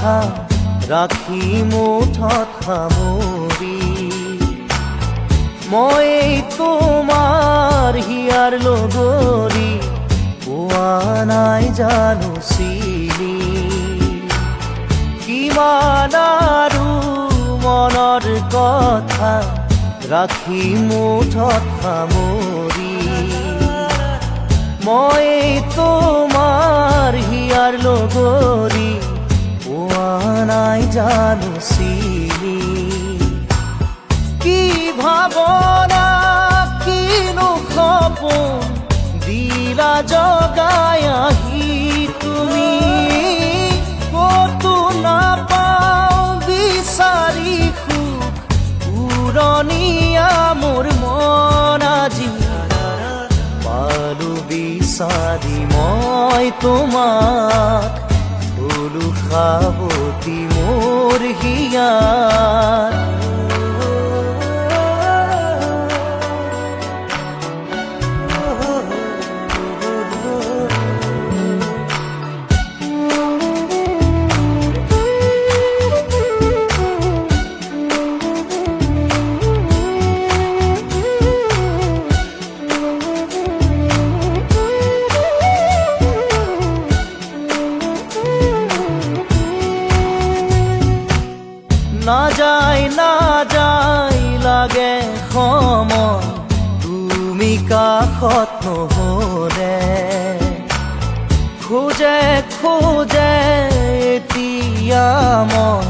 কথা ৰাখি মুঠত সামৰি মই তোমাৰ হিয়াৰ লগৰী পোৱা নাই জানো চিনি কিমান আৰু মনৰ কথা ৰাখি মুঠত সামৰি মই তোমাৰ হিয়াৰ লগৰী পোৱা নাই জানো চিনি কি ভাৱনা কিনো সপোন দিলা জগাই আহি তুমি ক'তো নাপাওঁ বিচাৰি সুখ উৰণীয়া মোৰ মন আজি পালো বিচাৰি মই তোমাক হলো সাৱতি মোৰ হিয়াৰ না যায় লাগে সময় তুমি কাষত নহ'লে খোজে এতিয়া মই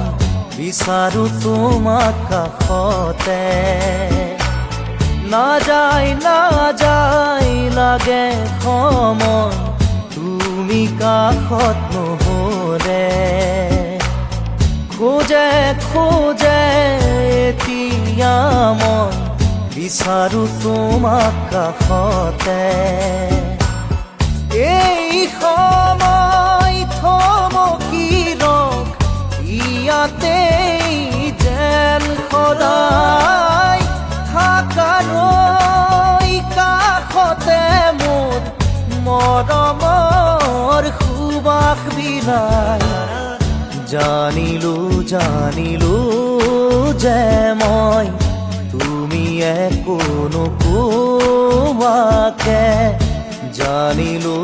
বিচাৰো তোমাক কাষতে না যায় লাগে সময় তুমি কাষত নহ'লে খোজে এতিয়া মই বিচাৰো তোমাক কাষতে এই সময় থমকি ৰখ ইয়াতে যেন সদায় থাকালৈ কাষতে মোৰ মৰমৰ সুবাস বিলাই জানিলো যে মই তুমি একো নোকোৱাকে জানিলো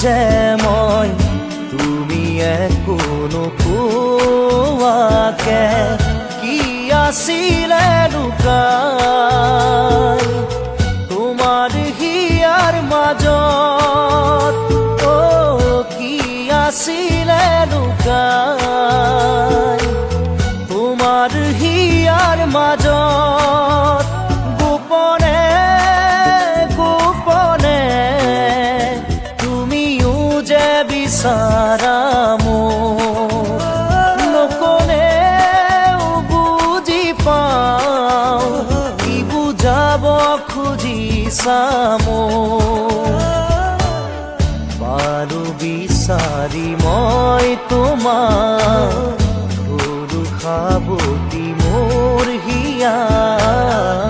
যে মই তুমি একো নোকোৱাকে কি আছিলে লুকাই তোমাৰ হিয়াৰ মাজত কি আছিলে লুকাই তোমাৰ হিয়াৰ মাজত গোপনে তুমিও যে বিচাৰা মোক নকলেও বুজি পাওঁ কি বুজাব খুজিছা মোক পালো বিচাৰি মই তোমাক সাৱতি মোৰ হিয়াৰ